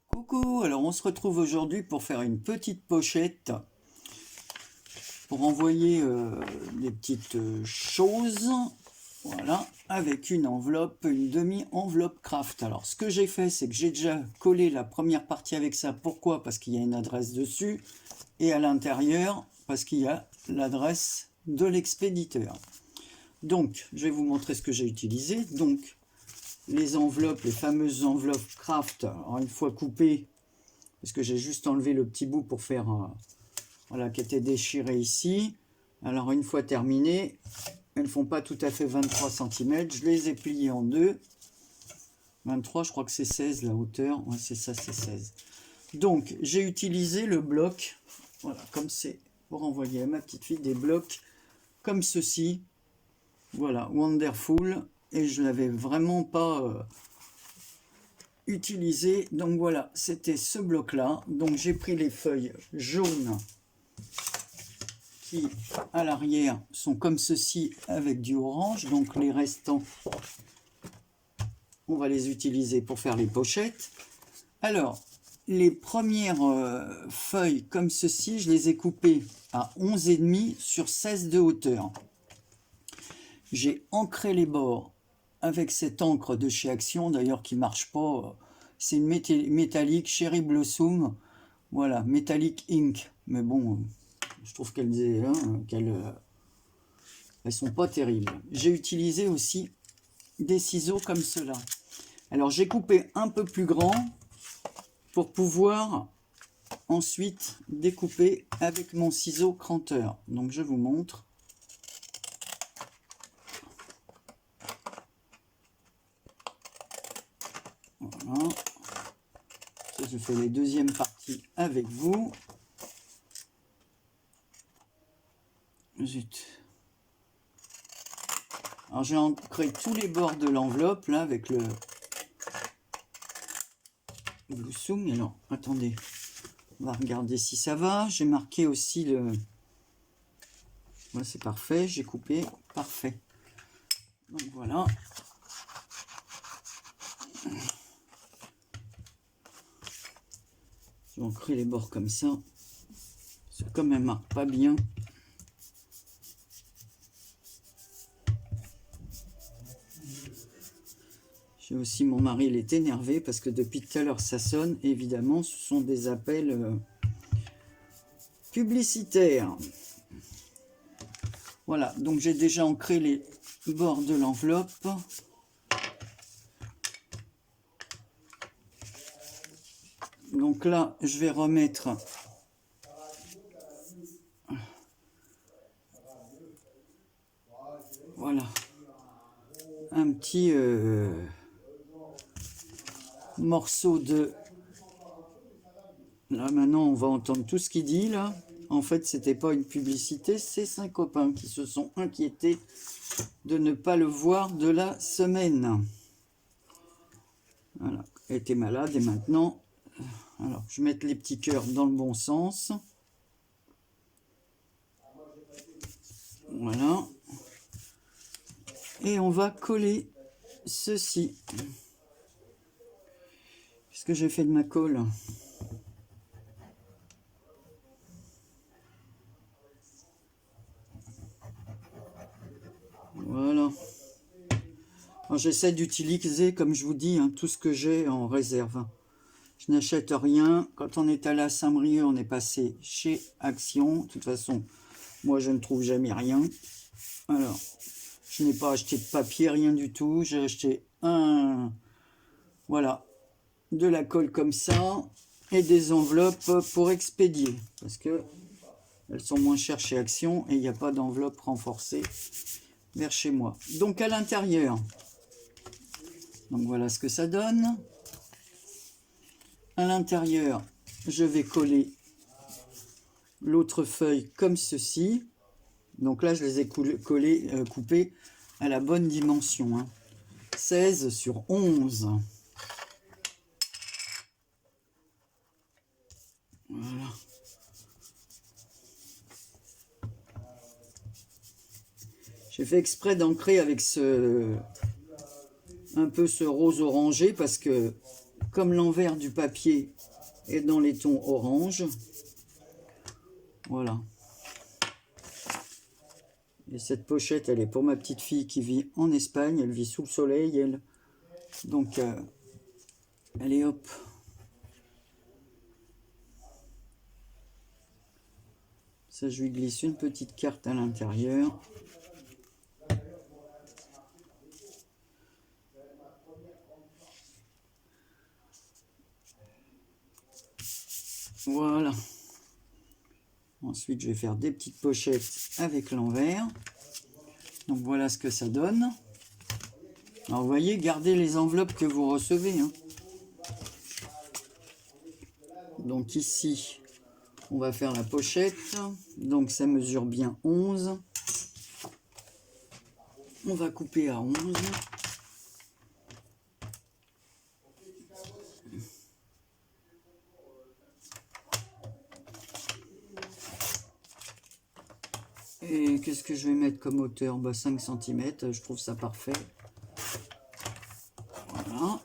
Coucou, alors on se retrouve aujourd'hui pour faire une petite pochette pour envoyer des petites choses, voilà, avec une enveloppe, une demi-enveloppe craft. Alors ce que j'ai fait, c'est que j'ai déjà collé la première partie avec ça. Pourquoi? Parce qu'il y a une adresse dessus, et à l'intérieur, parce qu'il y a l'adresse de l'expéditeur. Donc, je vais vous montrer ce que j'ai utilisé. Donc, les enveloppes, les fameuses enveloppes craft, alors une fois coupées, parce que j'ai juste enlevé le petit bout pour faire, voilà, qui était déchiré ici. Alors une fois terminées, elles ne font pas tout à fait 23 cm, je les ai pliées en deux. 23, je crois que c'est 16 la hauteur, ouais, c'est ça, c'est 16. Donc j'ai utilisé le bloc, voilà, comme c'est pour envoyer à ma petite fille des blocs comme ceci, voilà, Wonderful, et je l'avais vraiment pas utilisé. Donc voilà, c'était ce bloc là. Donc j'ai pris les feuilles jaunes qui à l'arrière sont comme ceci avec du orange. Donc les restants, on va les utiliser pour faire les pochettes. Alors les premières feuilles comme ceci, je les ai coupées à 11,5 sur 16 de hauteur. J'ai ancré les bords avec cette encre de chez Action, d'ailleurs qui marche pas. C'est une métallique Cherry Blossom, voilà, Metallic Ink. Mais bon, je trouve qu'elles elles sont pas terribles. J'ai utilisé aussi des ciseaux comme cela. Alors j'ai coupé un peu plus grand pour pouvoir ensuite découper avec mon ciseau cranteur. Donc je vous montre. Voilà. Ça, je fais les deuxièmes parties avec vous. Zut. Alors j'ai ancré tous les bords de l'enveloppe là avec le Blossom. Alors attendez, on va regarder si ça va. J'ai marqué aussi le... Ouais, c'est parfait, j'ai coupé, parfait. Donc voilà. J'ai ancré les bords comme ça. C'est comme elle marque pas bien. J'ai aussi mon mari, il est énervé parce que depuis tout à l'heure ça sonne. Évidemment, ce sont des appels publicitaires. Voilà, donc j'ai déjà ancré les bords de l'enveloppe. Donc là, je vais remettre voilà un petit morceau de... Là maintenant, on va entendre tout ce qu'il dit là. En fait, c'était pas une publicité, c'est 5 copains qui se sont inquiétés de ne pas le voir de la semaine. Voilà, elle était malade et maintenant, alors je vais mettre les petits cœurs dans le bon sens. Voilà. Et on va coller ceci. Qu'est-ce que j'ai fait de ma colle? Voilà. J'essaie d'utiliser, comme je vous dis, hein, tout ce que j'ai en réserve. Je n'achète rien. Quand on est allé à Saint-Brieuc, on est passé chez Action. De toute façon, moi, je ne trouve jamais rien. Alors, je n'ai pas acheté de papier, rien du tout. J'ai acheté voilà, de la colle comme ça et des enveloppes pour expédier. Parce que elles sont moins chères chez Action et il n'y a pas d'enveloppe renforcée vers chez moi. Donc, à l'intérieur, donc voilà ce que ça donne. À l'intérieur, je vais coller l'autre feuille comme ceci. Donc là, je les ai coupées à la bonne dimension. Hein. 16 sur 11. Voilà. J'ai fait exprès d'ancrer avec un peu ce rose orangé parce que comme l'envers du papier est dans les tons orange, voilà. Et cette pochette, elle est pour ma petite fille qui vit en Espagne. Elle vit sous le soleil, elle. Donc, allez hop. Ça, je lui glisse une petite carte à l'intérieur. Voilà. Ensuite, je vais faire des petites pochettes avec l'envers. Donc, voilà ce que ça donne. Alors, vous voyez, gardez les enveloppes que vous recevez, hein. Donc, ici, on va faire la pochette. Donc, ça mesure bien 11. On va couper à 11. Et qu'est-ce que je vais mettre comme hauteur? 5 cm, je trouve ça parfait. Voilà.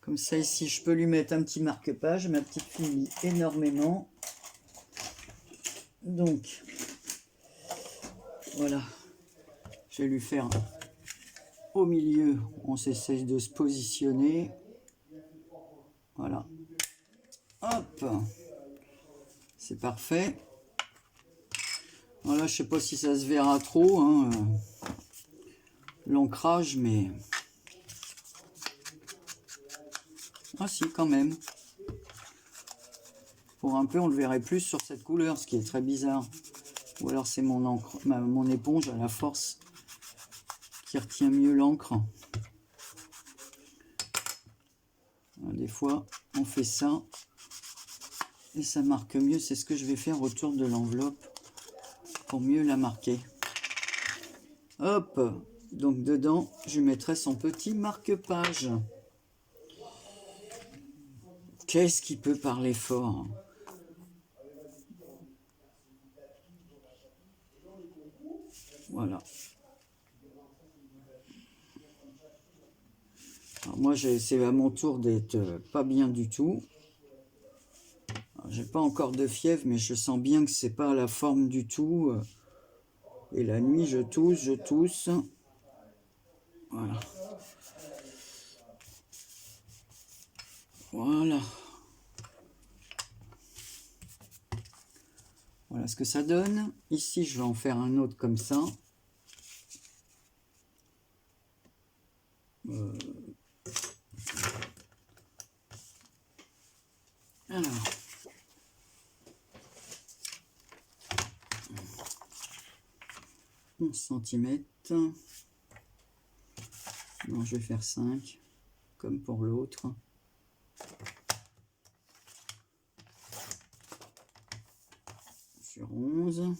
Comme ça, ici, je peux lui mettre un petit marque-page. Ma petite fille lit énormément. Donc, voilà. Je vais lui faire au milieu. On s'essaye de se positionner. Voilà. Hop. C'est parfait. Voilà, je sais pas si ça se verra trop, hein, l'ancrage, mais... Ah si, quand même. Pour un peu, on le verrait plus sur cette couleur, ce qui est très bizarre. Ou alors c'est mon encre, mon éponge à la force qui retient mieux l'encre. Des fois, on fait ça et ça marque mieux. C'est ce que je vais faire autour de l'enveloppe pour mieux la marquer. Hop, donc dedans, je mettrai son petit marque-page. Qu'est-ce qui peut parler fort? Voilà. Alors moi, c'est à mon tour d'être pas bien du tout. J'ai pas encore de fièvre, mais je sens bien que c'est pas la forme du tout. Et la nuit, je tousse. Voilà. Voilà. Voilà ce que ça donne. Ici, je vais en faire un autre comme ça. Alors. 11 cm. Non, je vais faire 5, comme pour l'autre. Sur 11.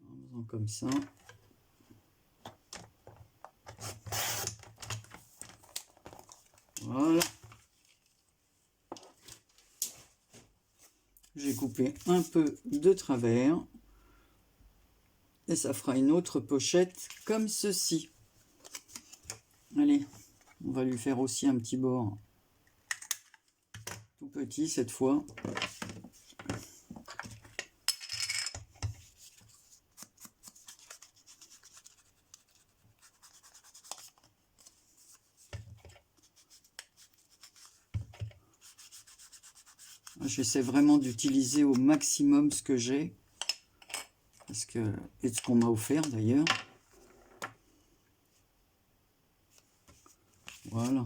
En faisant comme ça. Voilà. J'ai coupé un peu de travers. Et ça fera une autre pochette comme ceci. Allez, on va lui faire aussi un petit bord. Tout petit cette fois. J'essaie vraiment d'utiliser au maximum ce que j'ai. Parce que, et ce qu'on m'a offert d'ailleurs. Voilà.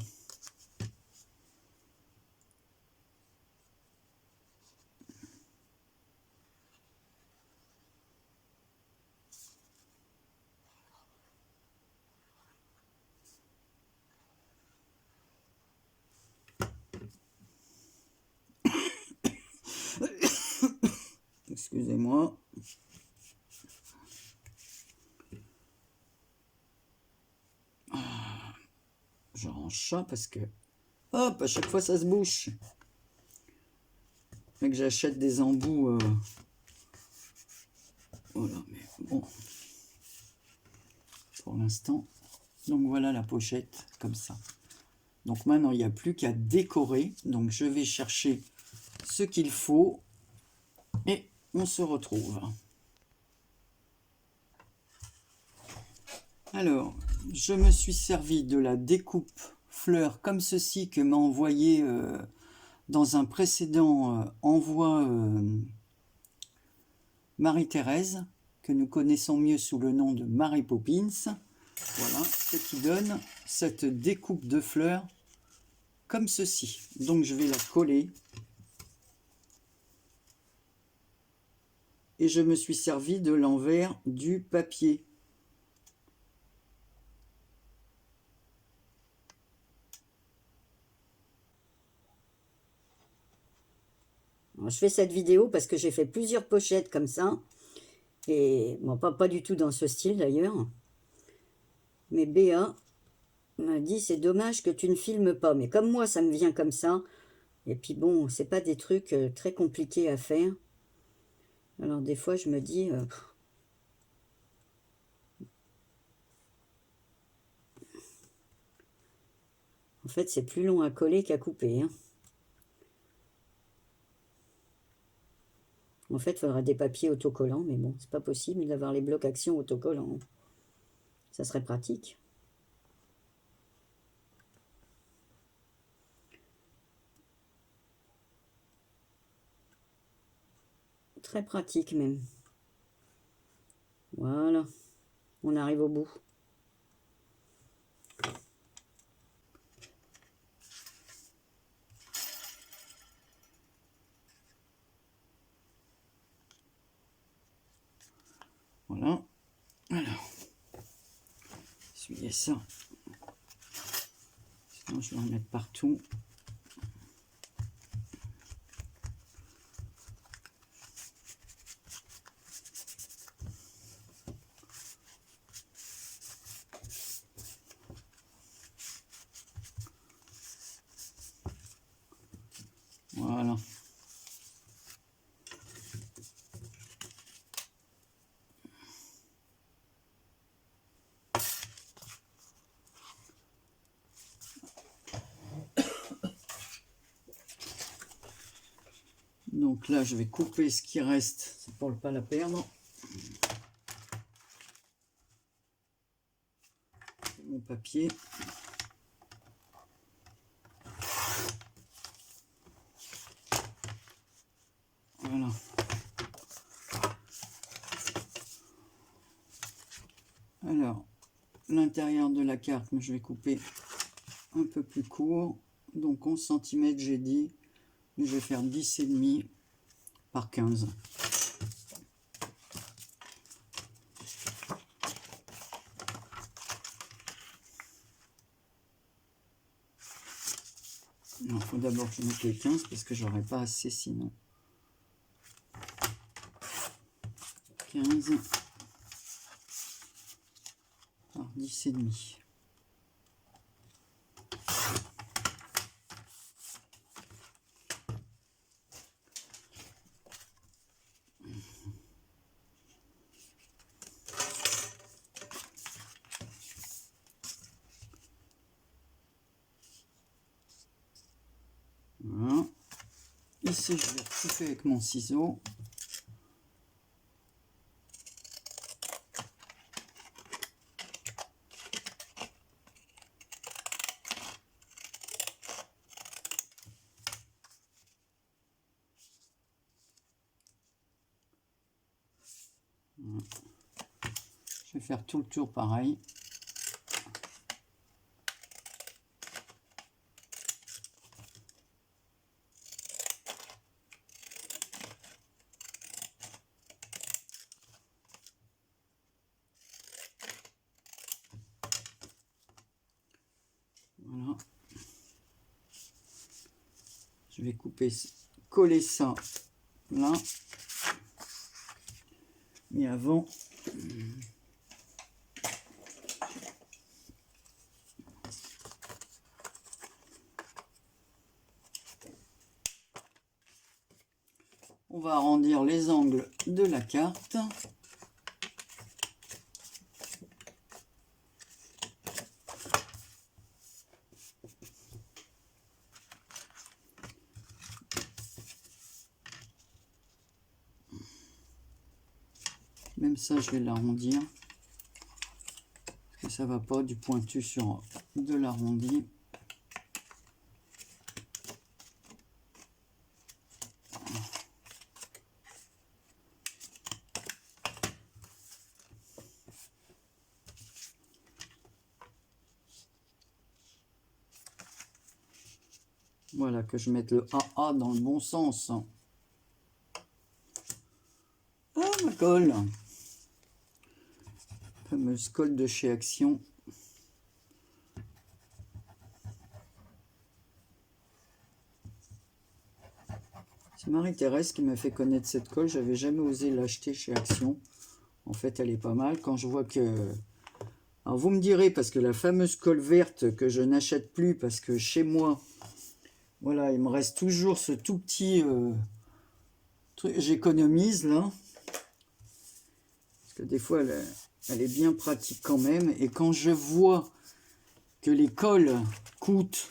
Excusez-moi. J'arrange ça parce que, hop, à chaque fois ça se bouche. Fait que j'achète des embouts. Voilà, mais bon. Pour l'instant. Donc voilà la pochette, comme ça. Donc maintenant, il n'y a plus qu'à décorer. Donc je vais chercher ce qu'il faut. Et on se retrouve. Alors, je me suis servi de la découpe fleurs comme ceci que m'a envoyé dans un précédent envoi Marie-Thérèse, que nous connaissons mieux sous le nom de Mary Poppins. Voilà, ce qui donne cette découpe de fleurs comme ceci. Donc je vais la coller. Et je me suis servi de l'envers du papier. Alors, je fais cette vidéo parce que j'ai fait plusieurs pochettes comme ça. Et bon, pas du tout dans ce style d'ailleurs. Mais Béa m'a dit c'est dommage que tu ne filmes pas. Mais comme moi ça me vient comme ça. Et puis bon, c'est pas des trucs très compliqués à faire. Alors des fois je me dis... en fait c'est plus long à coller qu'à couper. Hein. En fait, il faudra des papiers autocollants, mais bon, c'est pas possible d'avoir les blocs action autocollants. Ça serait pratique. Très pratique même. Voilà, on arrive au bout. Voilà. Alors, essuyez ça. Sinon, je vais en mettre partout. Voilà. Donc là, je vais couper ce qui reste pour ne pas la perdre. Mon papier. Voilà. Alors, l'intérieur de la carte, je vais couper un peu plus court. Donc 11 cm, j'ai dit. Je vais faire 10,5 par 15. Il faut d'abord que je mette les 15 parce que j'aurai pas assez sinon. 15 par 10,5. Voilà. Ici, je vais recouper avec mon ciseau. Je vais faire tout le tour pareil. Voilà. Je vais couper, coller ça là. Mais avant, On va arrondir les angles de la carte. Même ça, je vais l'arrondir. Parce que ça va pas du pointu sur de l'arrondi. Voilà, que je mette le AA dans le bon sens. Ah, ma colle. Fameuse colle de chez Action. C'est Marie-Thérèse qui m'a fait connaître cette colle. J'avais jamais osé l'acheter chez Action. En fait, elle est pas mal. Quand je vois que... Alors, vous me direz, parce que la fameuse colle verte que je n'achète plus, parce que chez moi... Voilà, il me reste toujours ce tout petit truc. J'économise là. Parce que des fois, elle est bien pratique quand même. Et quand je vois que les colles coûtent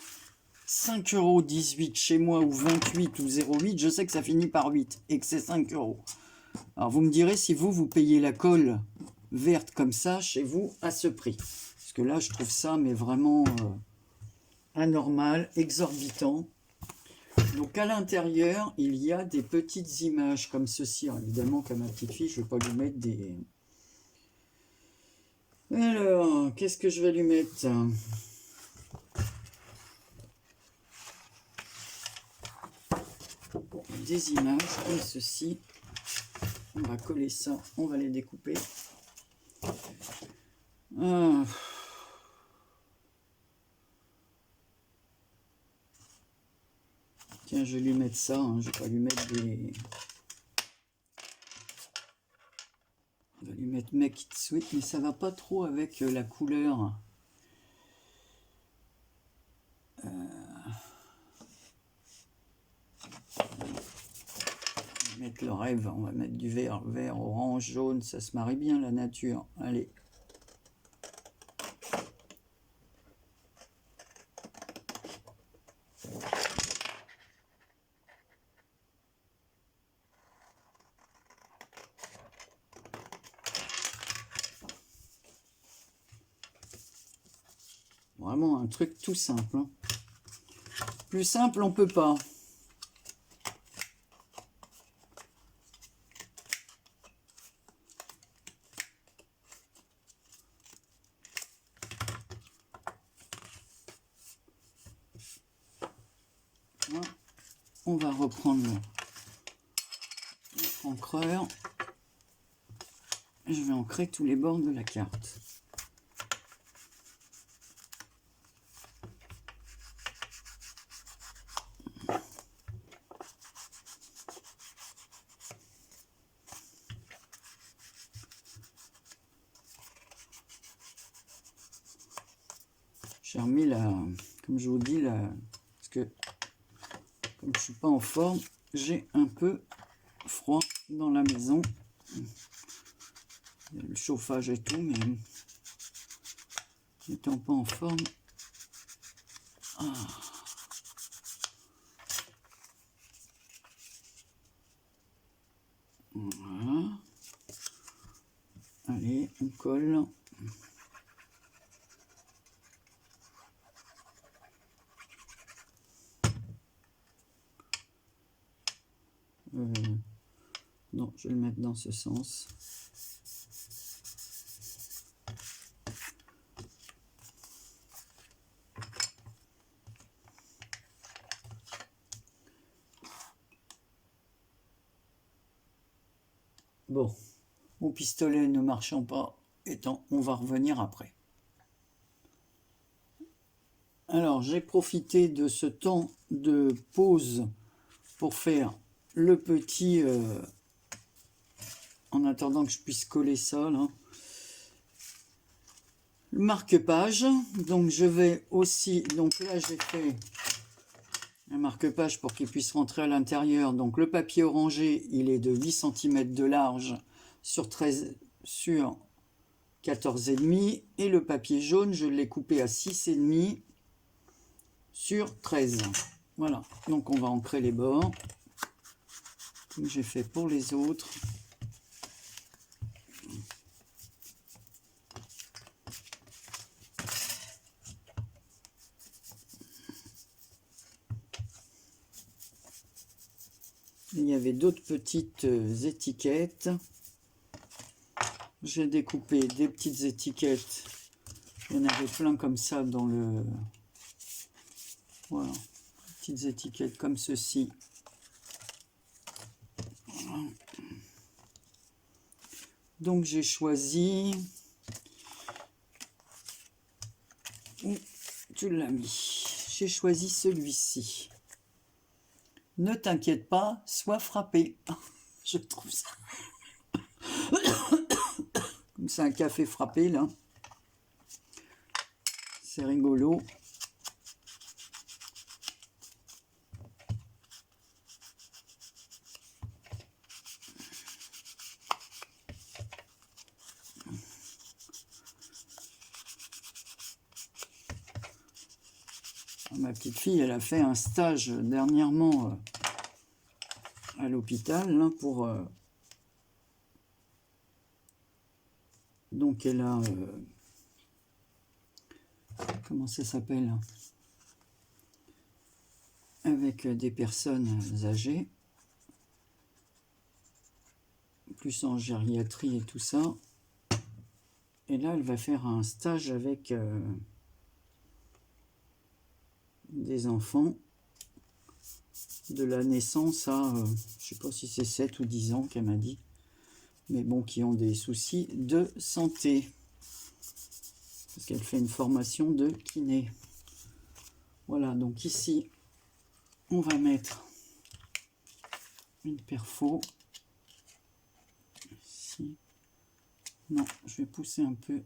5,18 € chez moi, ou 28 ou 0,8, je sais que ça finit par 8 et que c'est 5 €. Alors vous me direz si vous payez la colle verte comme ça chez vous à ce prix. Parce que là, je trouve ça mais vraiment anormal, exorbitant. Donc à l'intérieur, il y a des petites images comme ceci. Alors, évidemment, comme ma petite fille, je ne vais pas lui mettre des... Alors, qu'est-ce que je vais lui mettre? Des images comme ceci. On va coller ça, on va les découper. Tiens, je vais lui mettre ça, hein. Je vais pas lui mettre des... On va lui mettre Make It Sweet, mais ça va pas trop avec la couleur. On va mettre le rêve, on va mettre du vert, vert, orange, jaune, ça se marie bien la nature. Allez. Vraiment un truc tout simple. Hein. Plus simple, on peut pas. Voilà. On va reprendre notre encreur. Je vais ancrer tous les bords de la carte. J'ai remis la, comme je vous dis, parce que comme je suis pas en forme, j'ai un peu froid dans la maison. Il y a le chauffage et tout, mais n'étant pas en forme. Voilà. Allez, on colle. Non, je vais le mettre dans ce sens. Bon, mon pistolet ne marchant pas, on va revenir après. Alors, j'ai profité de ce temps de pause pour faire le petit... en attendant que je puisse coller ça, là. Le marque-page. Donc, je vais aussi... Donc là, j'ai fait un marque-page pour qu'il puisse rentrer à l'intérieur. Donc le papier orangé, il est de 8 cm de large sur 14,5 et le papier jaune, je l'ai coupé à 6,5 sur 13. Voilà, donc on va ancrer les bords, comme j'ai fait pour les autres. Il y avait d'autres petites étiquettes. J'ai découpé des petites étiquettes. Il y en avait plein comme ça dans le... Voilà, petites étiquettes comme ceci. Voilà. Donc j'ai choisi... Où tu l'as mis? J'ai choisi celui-ci. Ne t'inquiète pas, sois frappé. Je trouve ça. Comme c'est un café frappé là. C'est rigolo. Ma petite fille, elle a fait un stage dernièrement à l'hôpital là, pour... donc elle a... comment ça s'appelle? Avec des personnes âgées, plus en gériatrie et tout ça. Et là, elle va faire un stage avec des enfants de la naissance à, je sais pas si c'est 7 ou 10 ans qu'elle m'a dit, mais bon, qui ont des soucis de santé. Parce qu'elle fait une formation de kiné. Voilà, donc ici, on va mettre une perfo. Ici. Non, je vais pousser un peu.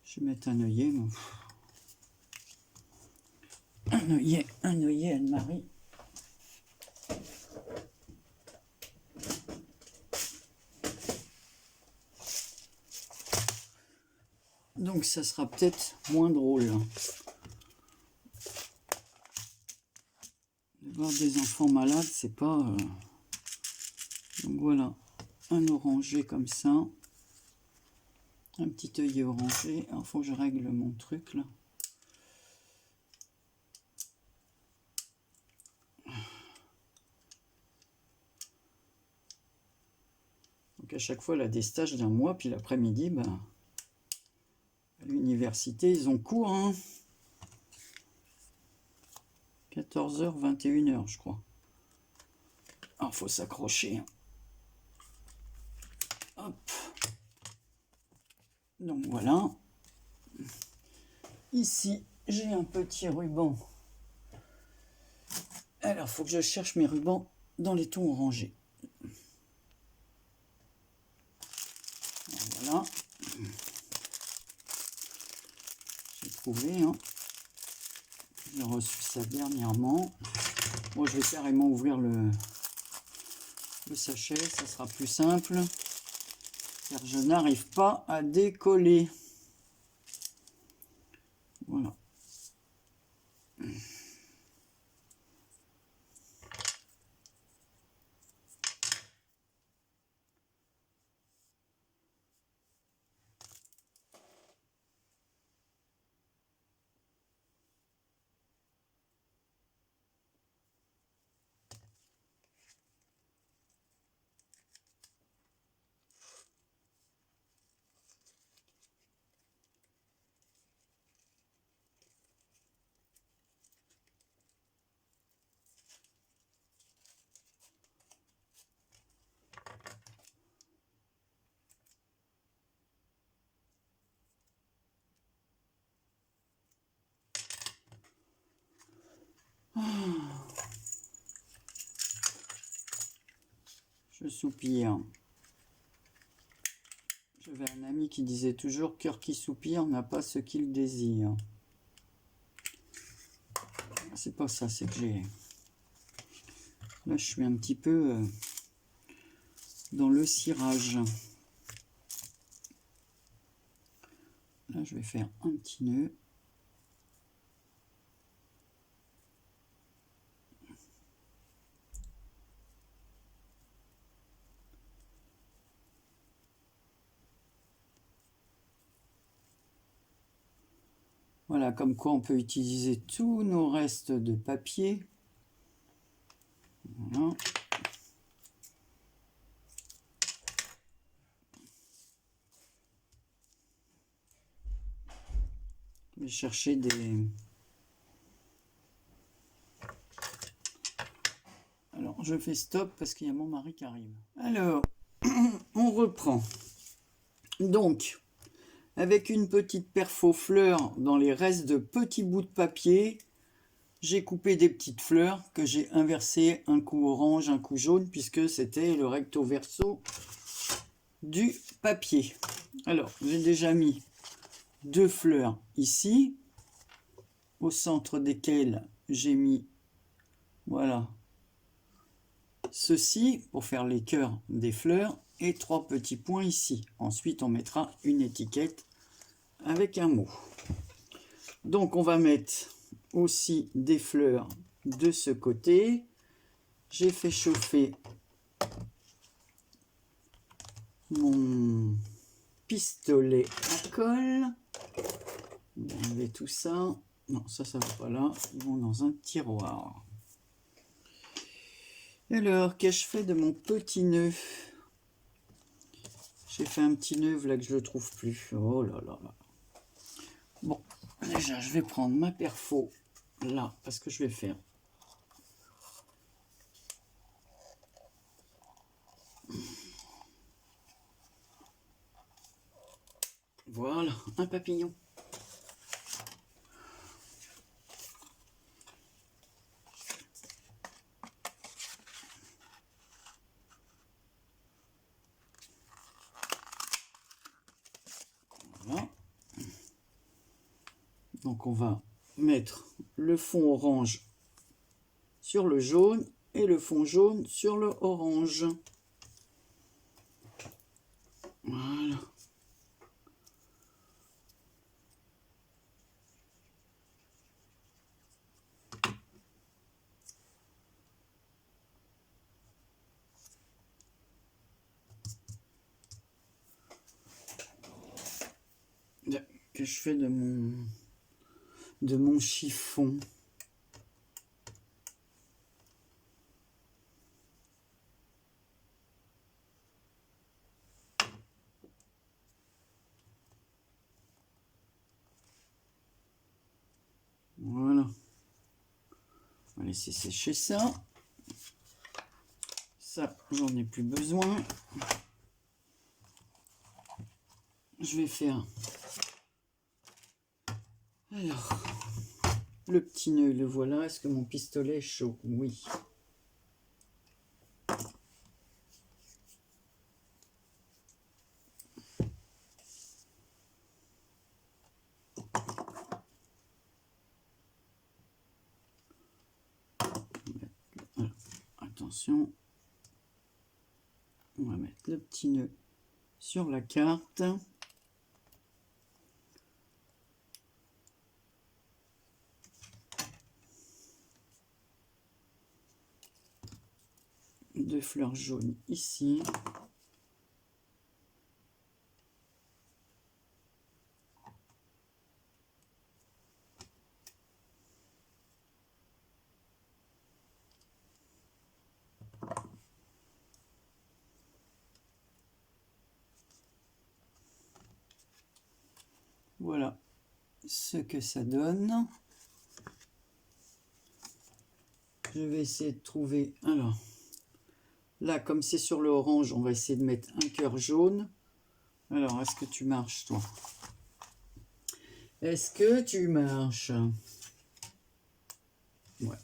Je vais mettre un œillet. Un œillet, Anne-Marie. Donc ça sera peut-être moins drôle de voir des enfants malades, c'est pas... Donc voilà, un orangé comme ça. Un petit œillet orangé. Alors faut que je règle mon truc là. Donc à chaque fois elle a des stages d'un mois, puis l'après-midi, ben, à l'université ils ont cours, hein. 14h, 21h je crois. Alors faut s'accrocher. Hop. Donc voilà. Ici j'ai un petit ruban. Alors faut que je cherche mes rubans dans les tons orangés. Voilà. J'ai trouvé, hein. J'ai reçu ça dernièrement. Bon, je vais carrément ouvrir le sachet, ça sera plus simple. Car je n'arrive pas à décoller. Voilà. Je soupire. J'avais un ami qui disait toujours « Cœur qui soupire n'a pas ce qu'il désire ». C'est pas ça, c'est que j'ai... Là, je suis un petit peu dans le cirage. Là, je vais faire un petit nœud. Voilà, comme quoi on peut utiliser tous nos restes de papier. Voilà. Je vais chercher des... Alors, je fais stop parce qu'il y a mon mari qui arrive. Alors, on reprend. Donc, avec une petite perfo fleur dans les restes de petits bouts de papier, j'ai coupé des petites fleurs que j'ai inversées, un coup orange, un coup jaune, puisque c'était le recto verso du papier. Alors, j'ai déjà mis 2 fleurs ici, au centre desquelles j'ai mis, voilà, ceci pour faire les cœurs des fleurs et 3 petits points ici. Ensuite, on mettra une étiquette avec un mot. Donc, on va mettre aussi des fleurs de ce côté. J'ai fait chauffer mon pistolet à colle. On va enlever tout ça. Non, ça va pas là. Ils vont dans un tiroir. Alors, qu'ai-je fait de mon petit nœud? J'ai fait un petit nœud, là que je le trouve plus. Oh là là là. Bon, déjà, je vais prendre ma perfo là, parce que je vais faire. Voilà, un papillon. Voilà. Donc on va mettre le fond orange sur le jaune et le fond jaune sur le orange. Voilà. Que je fais de mon chiffon. Voilà. On va laisser sécher ça. Ça, j'en ai plus besoin. Je vais faire... Alors, le petit nœud, le voilà. Est-ce que mon pistolet est chaud? Oui. Alors, attention. On va mettre le petit nœud sur la carte. Deux fleurs jaunes ici. Voilà ce que ça donne. Je vais essayer de trouver... Alors, là, comme c'est sur le orange, on va essayer de mettre un cœur jaune. Alors, est-ce que tu marches, toi? Est-ce que tu marches? Ouais.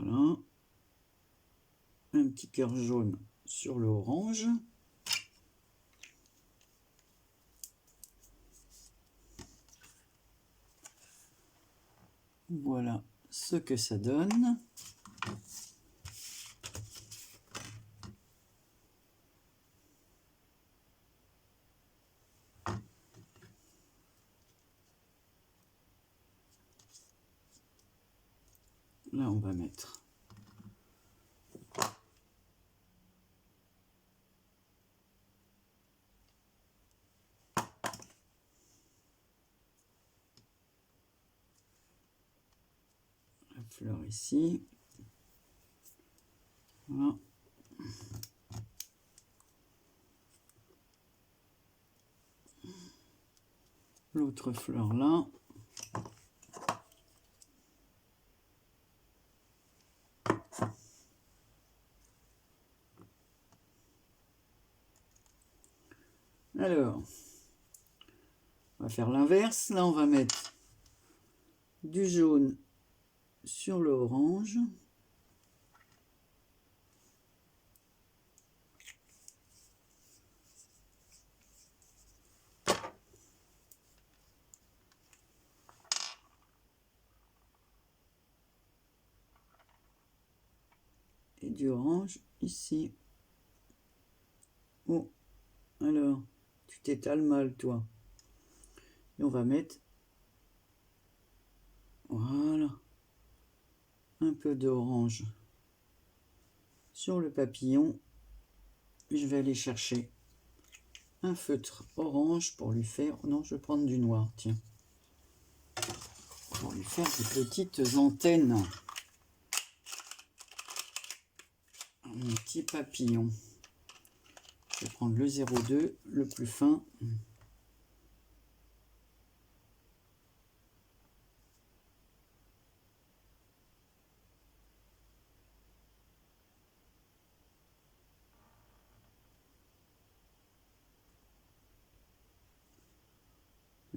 Voilà. Un petit cœur jaune sur le orange. Voilà ce que ça donne. Là, on va mettre la fleur ici. Voilà. L'autre fleur là. Alors, on va faire l'inverse. Là, on va mettre du jaune sur le orange. Et du orange ici. Oh, alors, tu t'étales mal, toi. Et on va mettre, voilà, un peu d'orange sur le papillon. Je vais aller chercher un feutre orange pour lui faire... Non, je vais prendre du noir, tiens. Pour lui faire des petites antennes. Un petit papillon. Je vais prendre le 0,2, le plus fin.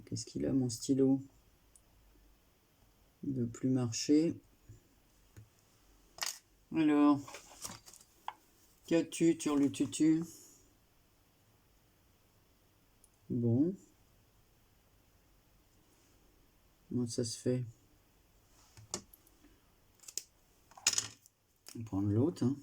Qu'est-ce qu'il a, mon stylo? Il ne veut plus marcher. Alors, qu'as-tu, turlututu? Bon. Comment ça se fait? On va prendre l'autre. Hein.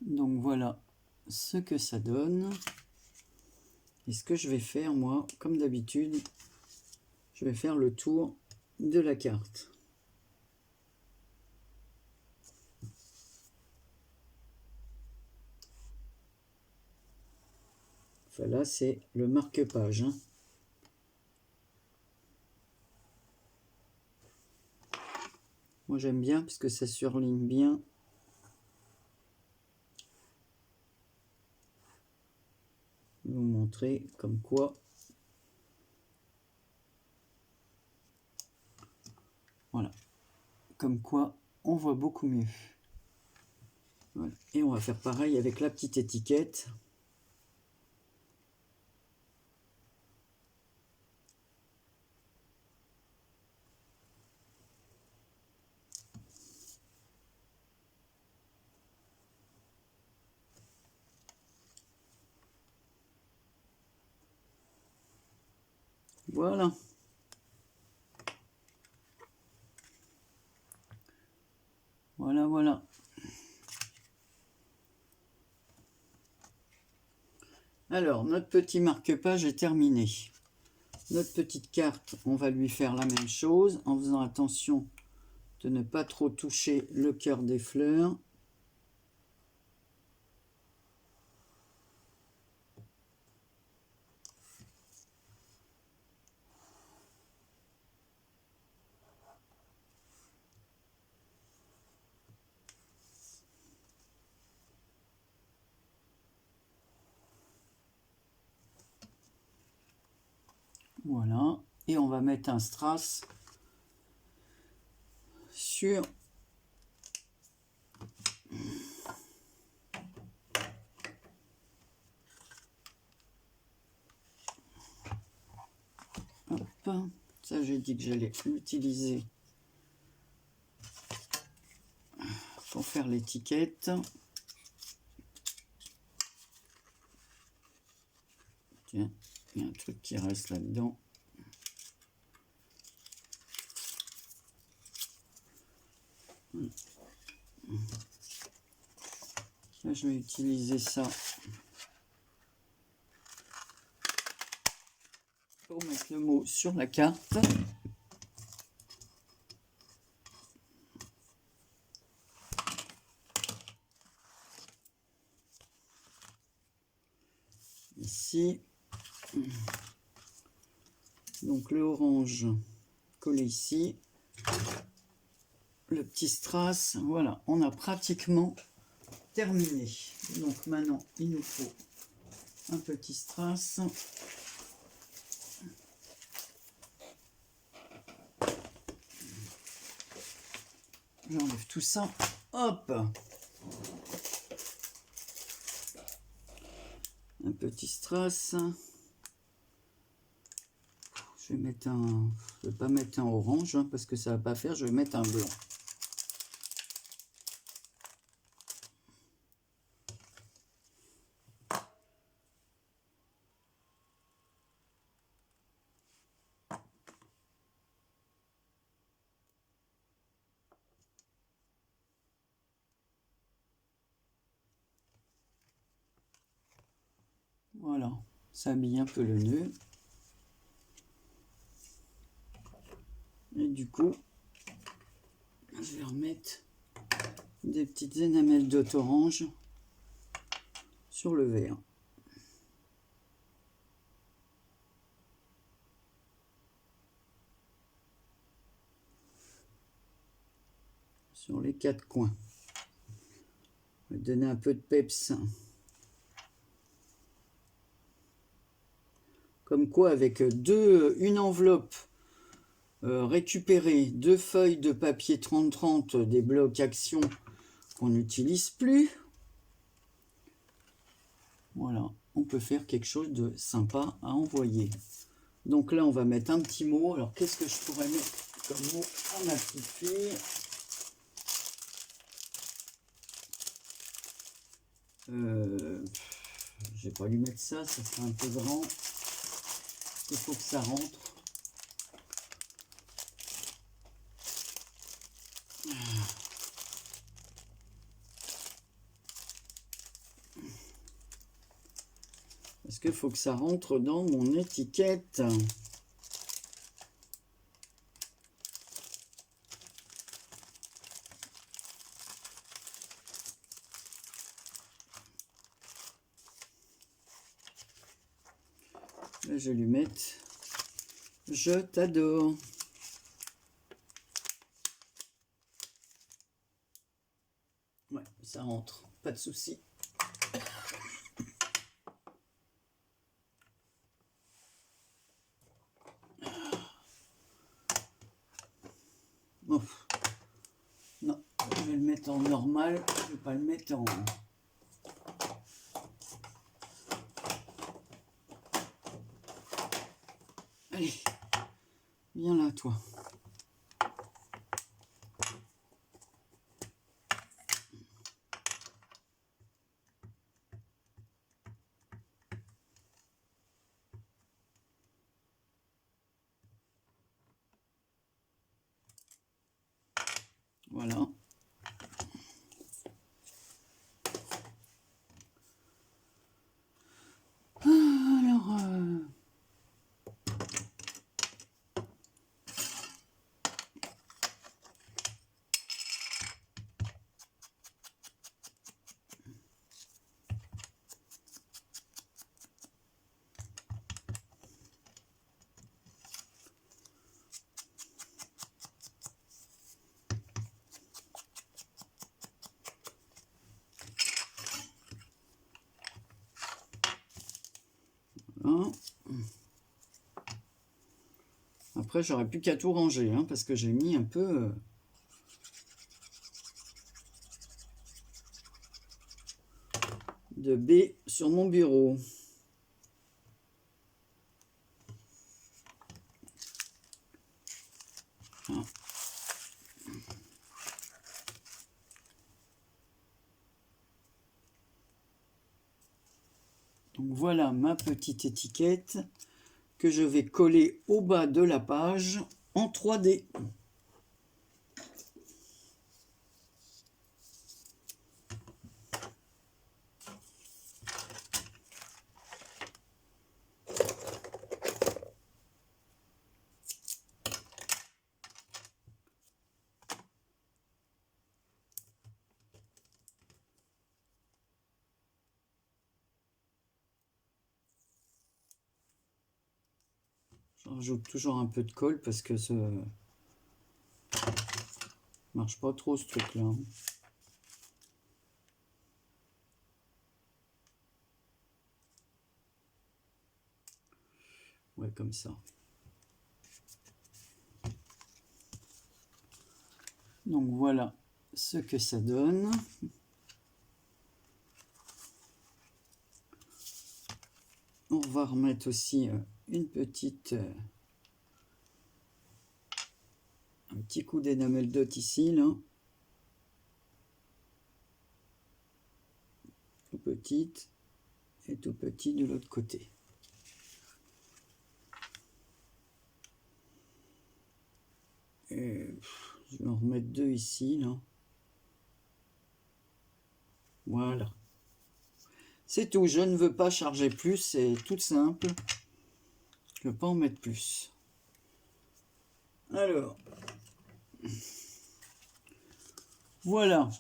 Donc voilà ce que ça donne. Et ce que je vais faire, moi, comme d'habitude, je vais faire le tour de la carte. Enfin là, c'est le marque-page. Hein. Moi, j'aime bien parce que ça surligne bien. Je vais vous montrer comme quoi. Voilà. Comme quoi, on voit beaucoup mieux. Voilà. Et on va faire pareil avec la petite étiquette. Voilà. Voilà, voilà. Alors, notre petit marque-page est terminé. Notre petite carte, on va lui faire la même chose en faisant attention de ne pas trop toucher le cœur des fleurs. Voilà, et on va mettre un strass sur ça j'ai dit que j'allais l'utiliser pour faire l'étiquette. Tiens, il y a un truc qui reste là-dedans. Là, je vais utiliser ça pour mettre le mot sur la carte. Ici. Donc le orange collé ici. Le petit strass. Voilà, on a pratiquement terminé. Donc maintenant, il nous faut un petit strass. J'enlève tout ça. Hop! Un petit strass. Je vais mettre un... Je vais pas mettre un orange hein, parce que ça va pas faire. Je vais mettre un blanc. Voilà, ça habille un peu le nœud. Et du coup, je vais remettre des petites énamelles dot orange sur le verre. Sur les quatre coins. On va donner un peu de peps. Comme quoi, avec une enveloppe récupérée, 2 feuilles de papier 30-30, des blocs action qu'on n'utilise plus. Voilà, on peut faire quelque chose de sympa à envoyer. Donc là, on va mettre un petit mot. Alors, qu'est-ce que je pourrais mettre comme mot à ma petite fille? Je vais pas lui mettre ça, ça sera un peu grand. Il faut que ça rentre. Parce qu'il faut que ça rentre dans mon étiquette. Là, je vais lui mettre « Je t'adore ». Ouais, ça rentre, pas de souci. Bon. Non, je vais le mettre en normal, je vais pas le mettre en... Allez, viens là, toi. Voilà. Alors, voilà. Après, j'aurais plus qu'à tout ranger, hein, parce que j'ai mis un peu... de B sur mon bureau. Donc voilà ma petite étiquette que je vais coller au bas de la page en 3D. Je rajoute toujours un peu de colle parce que ça marche pas trop ce truc là. Ouais, comme ça. Donc voilà ce que ça donne. On va remettre aussi une petite un petit coup d'énamel dot ici là, tout petite et tout petit de l'autre côté. Et je vais en remettre deux ici là. Voilà. C'est tout, je ne veux pas charger plus, c'est tout simple. Je ne veux pas en mettre plus. Alors, voilà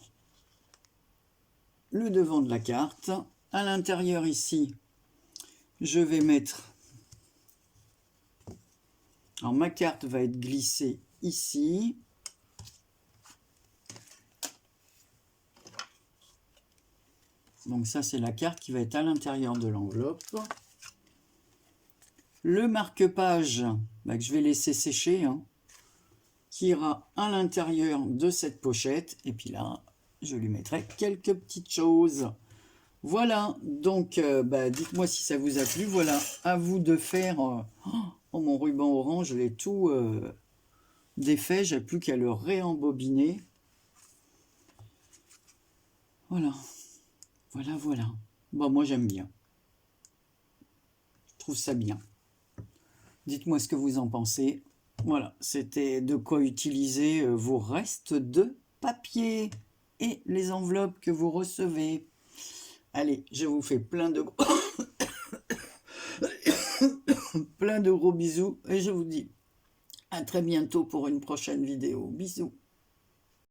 le devant de la carte. À l'intérieur ici, je vais mettre... Alors ma carte va être glissée ici. Donc ça, c'est la carte qui va être à l'intérieur de l'enveloppe. Le marque-page, que je vais laisser sécher, qui ira à l'intérieur de cette pochette. Et puis là, je lui mettrai quelques petites choses. Voilà, donc dites-moi si ça vous a plu. Voilà, à vous de faire... Oh, mon ruban orange, je l'ai tout défait. J'ai plus qu'à le réembobiner. Voilà. Voilà. Bon, moi, j'aime bien. Je trouve ça bien. Dites-moi ce que vous en pensez. Voilà, c'était de quoi utiliser vos restes de papier et les enveloppes que vous recevez. Allez, je vous fais plein de plein de gros bisous et je vous dis à très bientôt pour une prochaine vidéo. Bisous.